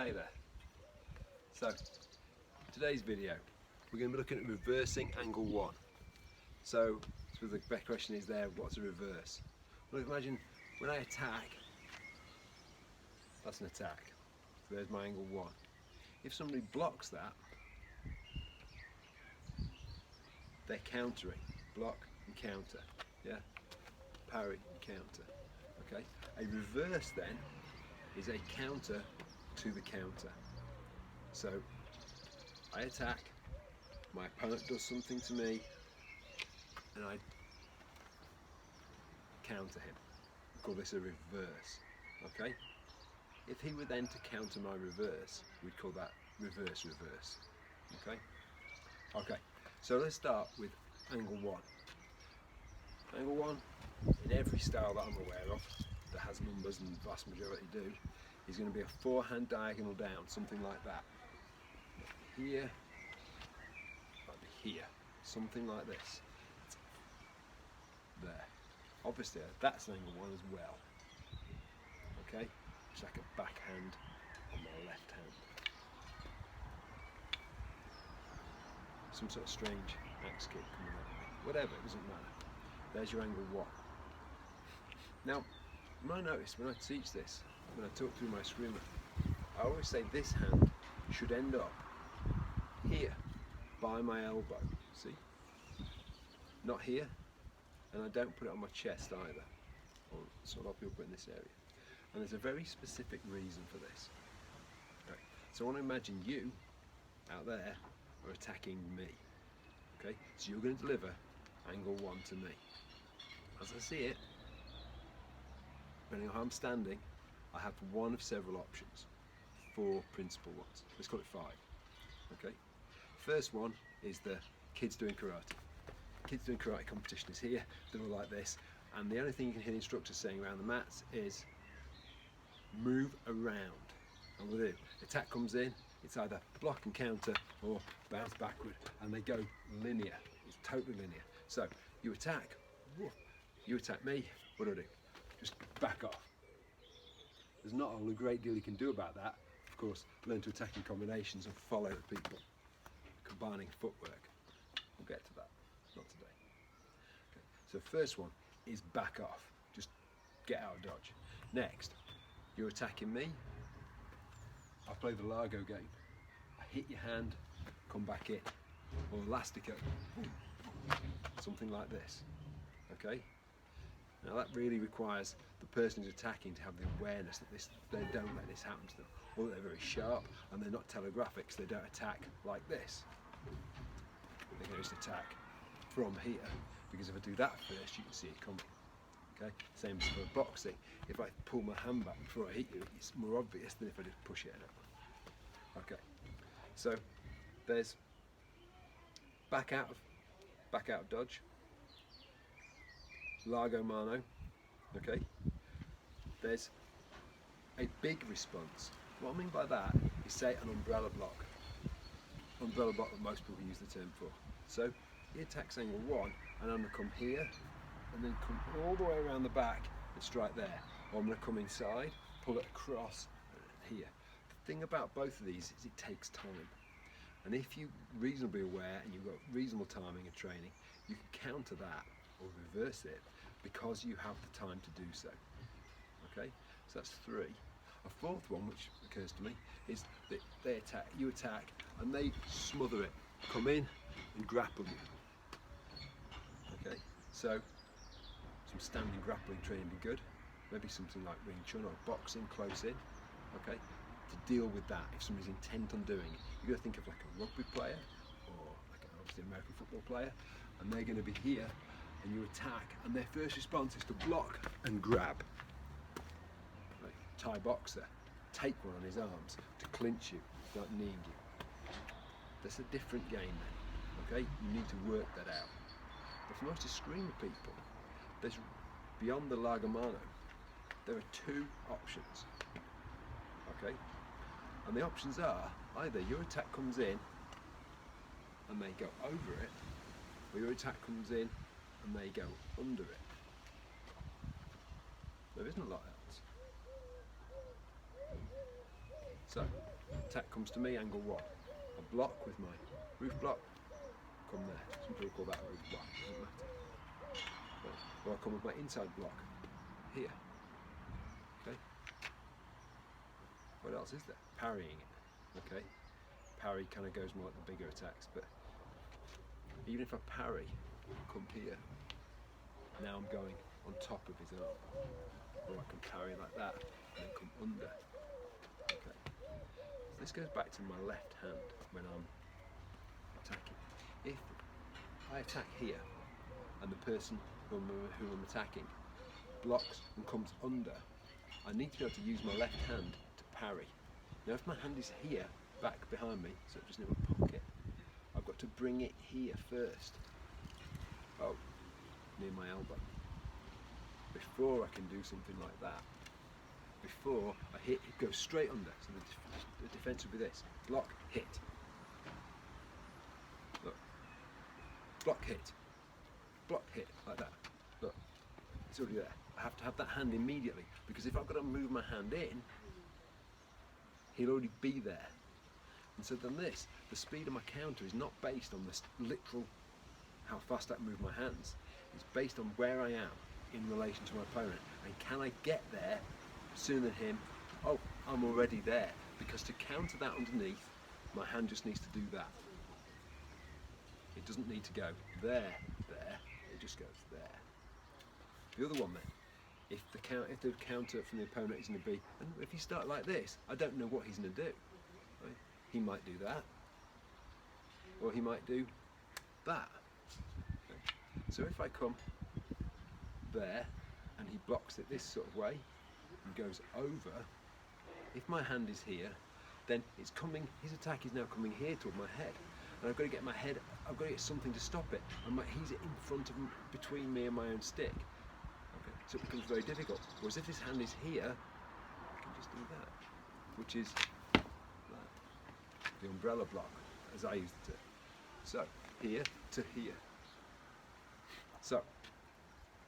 Hey there. So, today's video, we're going to be looking at reversing angle 1. So the best question is there, what's a reverse? Well, imagine when I attack, that's an attack. So there's my angle 1. If somebody blocks that, they're countering. Block and counter. Yeah? Parry and counter. Okay? A reverse then is a counter to the counter. So I attack, my opponent does something to me, and I counter him. We call this a reverse. Okay? If he were then to counter my reverse, we'd call that reverse reverse. Okay? Okay, so let's start with angle 1. Angle 1, in every style that I'm aware of, that has numbers, and the vast majority do, is going to be a forehand diagonal down, something like that. Here, might be here, something like this. There. Obviously, that's an angle 1 as well. Okay? It's like a backhand on my left hand. Some sort of strange axe kick coming at me. Whatever, it doesn't matter. There's your angle 1. Now, you might notice when I teach this, when I talk through my Eskrima, I always say this hand should end up here, by my elbow. See? Not here, and I don't put it on my chest either. So a lot of people put it in this area. And there's a very specific reason for this. Okay. So I want to imagine you, out there, are attacking me. Okay? So you're going to deliver angle 1 to me. As I see it, depending on how I'm standing, I have one of several options. 4 principal ones. Let's call it 5. Okay? First one is the kids doing karate. Kids doing karate competition is here, they're all like this, and the only thing you can hear the instructors saying around the mats is move around. And we'll do. Attack comes in, it's either block and counter or bounce backward, and they go linear. It's totally linear. So you attack, you attack me, what do? Just back off. There's not a great deal you can do about that. Of course, learn to attack in combinations and follow the people, combining footwork. We'll get to that, not today. Okay. So first one is back off, just get out of dodge. Next, you're attacking me, I play the Largo game. I hit your hand, come back in, or elastico, something like this. Okay? Now that really requires the person who's attacking to have the awareness that they don't let this happen to them, or that they're very sharp and they're not telegraphic, so they don't attack like this. They're going to just attack from here, because if I do that first, you can see it coming. Okay? Same as for boxing. If I pull my hand back before I hit you, it's more obvious than if I just push it out. Okay. So there's back out of dodge. Largo mano. Okay. There's a big response. What I mean by that is, say, an umbrella block. Umbrella block that most people use the term for. So he attacks angle 1, and I'm going to come here and then come all the way around the back and strike there. Or I'm going to come inside, pull it across, and here. The thing about both of these is it takes time. And if you're reasonably aware and you've got reasonable timing and training, you can counter that or reverse it because you have the time to do so. Okay? So that's 3. A 4th one, which occurs to me, is that they attack, you attack, and they smother it. Come in and grapple you. Okay? So some standing grappling training would be good. Maybe something like Wing Chun or boxing close in. Okay? To deal with that, if somebody's intent on doing it, you've got to think of like a rugby player or like obviously an American football player, and they're going to be here, and you attack, and their first response is to block and grab. Like Thai boxer, take one on his arms to clinch you, not kneeing you. That's a different game then. Okay? You need to work that out. But for most Eskrima people, there's beyond the Largo mano, there are 2 options. Okay? And the options are either your attack comes in and they go over it, or your attack comes in and they go under it. There isn't a lot else. So, attack comes to me, angle 1. I block with my roof block, come there. Some people call that a roof block, doesn't matter. Or I come with my inside block, here. Okay. What else is there? Parrying it. Okay. Parry kind of goes more like the bigger attacks, but even if I parry, come here, now I'm going on top of his arm. Or I can parry like that and then come under. Okay. So this goes back to my left hand when I'm attacking. If I attack here and the person who I'm attacking blocks and comes under, I need to be able to use my left hand to parry. Now if my hand is here, back behind me, so just near my pocket, I've got to bring it here first. Oh, near my elbow. Before I can do something like that. Before I hit, it goes straight under. So the defence will be this: block, hit. Look. Block, hit. Block, hit, like that. Look, it's already there. I have to have that hand immediately, because if I've got to move my hand in, he'll already be there. And so then this, the speed of my counter is not based on this literal, how fast I can move my hands. It's based on where I am in relation to my opponent. And can I get there sooner than him? Oh, I'm already there. Because to counter that underneath, my hand just needs to do that. It doesn't need to go there, it just goes there. The other one then, if the counter from the opponent is going to be, and if you start like this, I don't know what he's going to do. Right? He might do that, or he might do that. Okay. So if I come there, and he blocks it this sort of way, and goes over, if my hand is here, then it's coming, his attack is now coming here toward my head. And I've got to get my head, I've got to get something to stop it. And he's in front of, between me and my own stick. Okay. So it becomes very difficult. Whereas if his hand is here, I can just do that, which is the umbrella block, as I used to. So, here to here. So,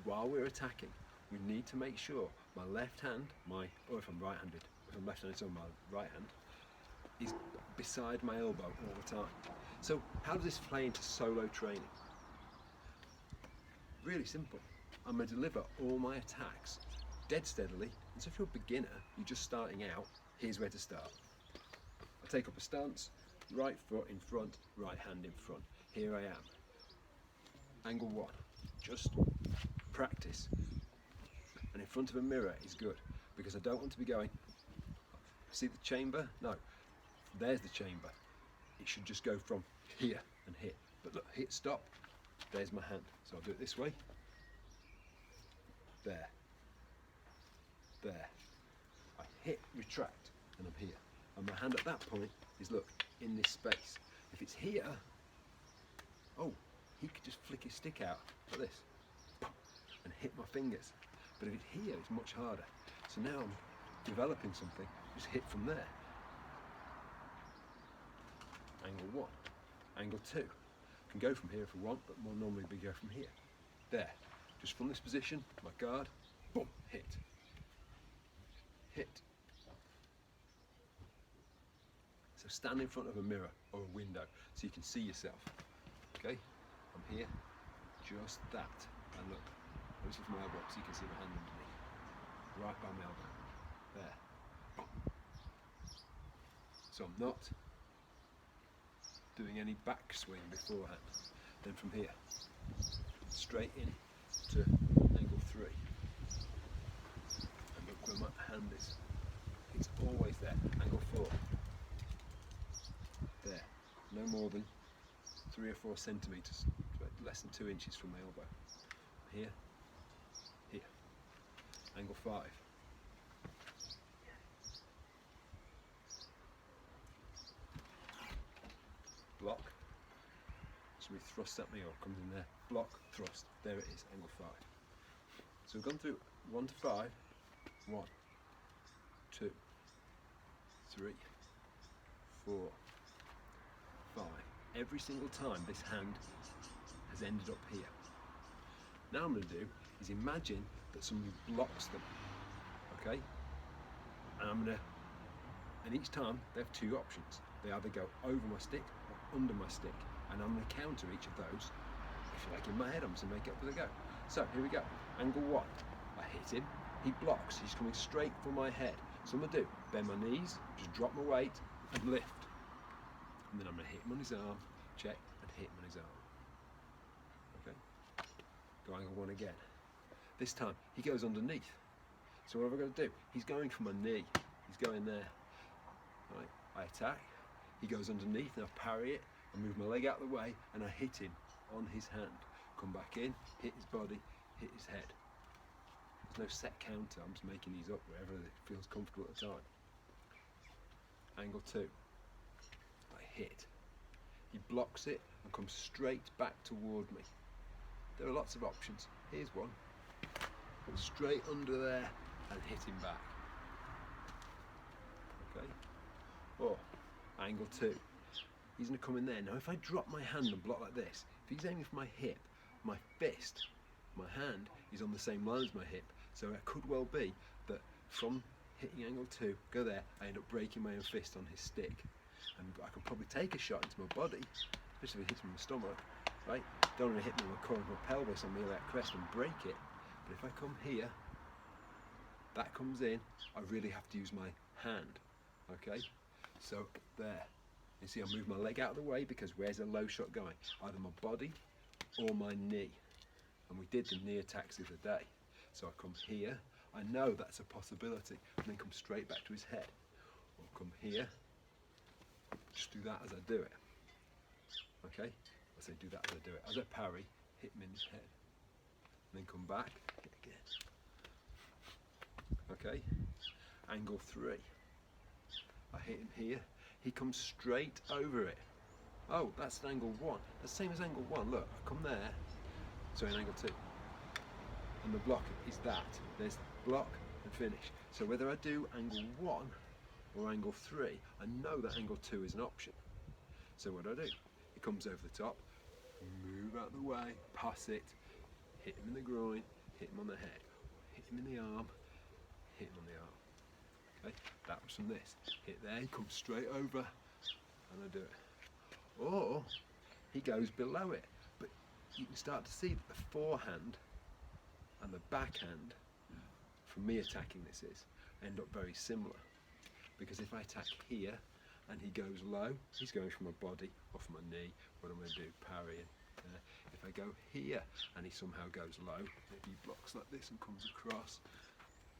while we're attacking, we need to make sure my left hand, or if I'm right-handed, if I'm left-handed, so my right hand, is beside my elbow all the time. So, how does this play into solo training? Really simple. I'm going to deliver all my attacks dead steadily, and so if you're a beginner, you're just starting out, here's where to start. I take up a stance, right foot in front, right hand in front. Here I am. Angle 1. Just practice. And in front of a mirror is good, because I don't want to be going, see the chamber? No, there's the chamber. It should just go from here and hit. But look, hit, stop, there's my hand. So I'll do it this way. There. There. I hit, retract, and I'm here. And my hand at that point is, look, in this space. If it's here, oh, he could just flick his stick out like this and hit my fingers. But if it's here, it's much harder. So now I'm developing something, just hit from there. Angle 1, angle 2. Can go from here if I want, but more normally we go from here. There, just from this position, my guard, boom, hit. Hit. So stand in front of a mirror or a window so you can see yourself. Okay, I'm here, just that. And look, this is my elbow so you can see my hand underneath. Right by my elbow. There. Boom. So I'm not doing any backswing beforehand. Then from here, straight in to angle 3. And look where my hand is. It's always there. Angle 4. There. No more than 3 or 4 centimetres, less than 2 inches from my elbow. Here, here. Angle 5. Block. Somebody thrusts at me or comes in there. Block, thrust. There it is, angle 5. So we've gone through 1 to 5. 1, 2, 3, 4, 5. Every single time this hand has ended up here. Now I'm going to do is imagine that somebody blocks them. Okay? And I'm going to And each time they have two options. They either go over my stick or under my stick. And I'm going to counter each of those. If you like, in my head, I'm just going to make it up as I go. So here we go. Angle 1. I hit him. He blocks. He's coming straight for my head. So I'm going to do, bend my knees, just drop my weight and lift. And then I'm going to hit him on his arm, check, and hit him on his arm. Okay? Go angle 1 again. This time, he goes underneath. So what have I got to do? He's going for my knee. He's going there. Right? I attack. He goes underneath, and I parry it. I move my leg out of the way, and I hit him on his hand. Come back in, hit his body, hit his head. There's no set counter. I'm just making these up wherever it feels comfortable at the time. Angle 2. I hit. He blocks it and comes straight back toward me. There are lots of options. Here's one. Straight under there and hit him back. Okay? Or angle 2. He's going to come in there. Now if I drop my hand and block like this, if he's aiming for my hip, my fist, my hand is on the same line as my hip. So it could well be that from hitting angle 2, go there, I end up breaking my own fist on his stick. And I could probably take a shot into my body, especially if it hits me in the stomach, right? Don't want to hit me with my core of my pelvis on the iliac crest and break it. But if I come here, that comes in, I really have to use my hand, okay? So there, you see I move my leg out of the way because where's a low shot going? Either my body or my knee. And we did the knee attacks the other day. So I come here, I know that's a possibility, and then come straight back to his head. Or come here, just do that as I do it. Okay? I say do that as I do it. As I parry, hit him in his head. And then come back, hit again. Okay? Angle 3. I hit him here, he comes straight over it. Oh, that's an angle 1. That's the same as angle 1. Look, I come there, so in angle 2. And the block is that. There's block and finish. So whether I do angle 1 or angle 3, I know that angle 2 is an option. So what do? It comes over the top, move out of the way, pass it, hit him in the groin, hit him on the head, hit him in the arm, hit him on the arm. Okay, that was from this. Hit there, he comes straight over, and I do it. Or he goes below it, but you can start to see that the forehand and the backhand, from me attacking this end up very similar. Because if I attack here and he goes low, he's going from my body off my knee. What I'm going to do, parrying. If I go here and he somehow goes low, maybe he blocks like this and comes across,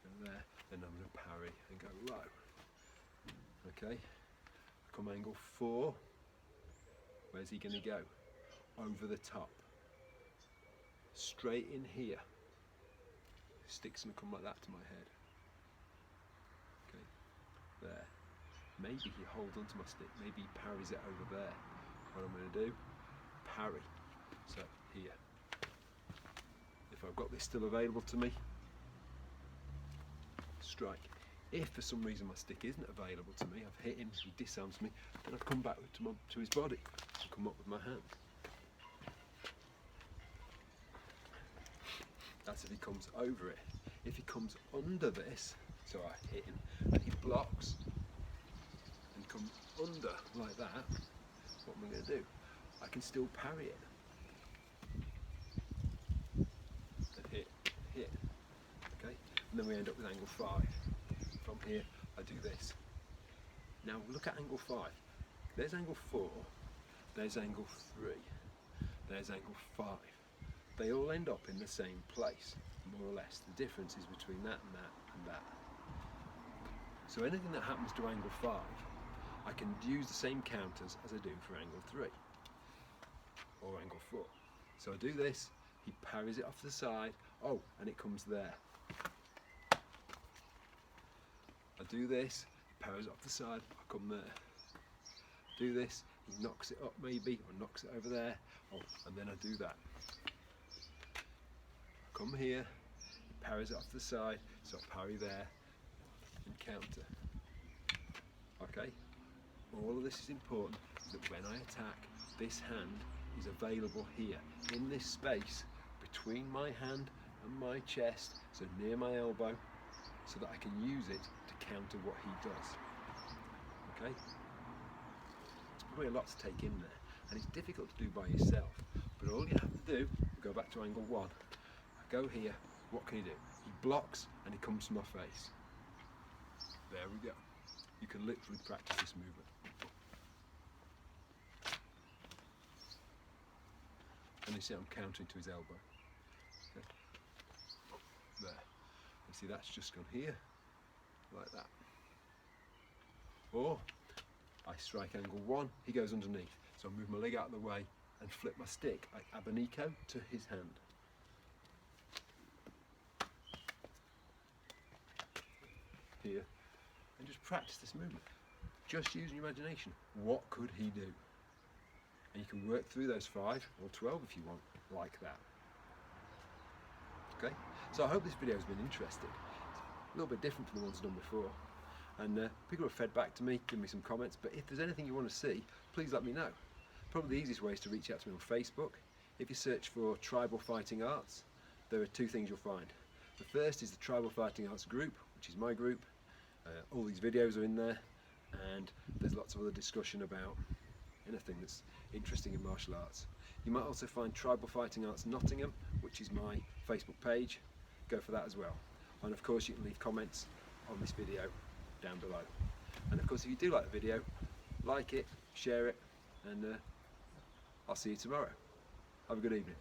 go there, then I'm going to parry and go low. Okay, I come angle 4. Where's he going to go? Over the top. Straight in here. Stick's going to come like that to my head. Okay, there. Maybe he holds onto my stick, maybe he parries it over there. What I'm going to do, parry. So here. If I've got this still available to me, strike. If for some reason my stick isn't available to me, I've hit him, he disarms me, then I come back to his body and come up with my hand. That's if he comes over it. If he comes under this, so I hit him and he blocks and comes under like that, what am I going to do? I can still parry it. And hit, okay? And then we end up with angle 5. From here, I do this. Now look at angle 5. There's angle 4, there's angle 3, there's angle 5. They all end up in the same place, more or less. The difference is between that and that and that. So anything that happens to angle 5, I can use the same counters as I do for angle 3 or angle 4. So I do this, he parries it off the side, oh, and it comes there. I do this, he parries it off the side, I come there. Do this, he knocks it up maybe, or knocks it over there, oh, and then I do that. Come here, he parries it off the side, so I parry there and counter. Okay? All of this is important, that when I attack, this hand is available here, in this space between my hand and my chest, so near my elbow, so that I can use it to counter what he does. Okay? It's probably a lot to take in there, and it's difficult to do by yourself. But all you have to do, go back to angle 1, I go here, what can he do? He blocks and he comes to my face. There we go. You can literally practice this movement. And you see I'm counting to his elbow. Okay. There. You see that's just gone here, like that. Or I strike angle 1, he goes underneath. So I move my leg out of the way and flip my stick like abanico to his hand. Here. And just practice this movement. Just using your imagination. What could he do? And you can work through those 5 or 12 if you want, like that. Okay? So I hope this video has been interesting. It's a little bit different from the ones I've done before. And people have fed back to me, give me some comments, but if there's anything you want to see, please let me know. Probably the easiest way is to reach out to me on Facebook. If you search for Tribal Fighting Arts, there are 2 things you'll find. The first is the Tribal Fighting Arts group, which is my group. All these videos are in there, and there's lots of other discussion about anything that's interesting in martial arts. You might also find Tribal Fighting Arts Nottingham, which is my Facebook page. Go for that as well. And of course you can leave comments on this video down below. And of course if you do like the video, like it, share it, and I'll see you tomorrow. Have a good evening.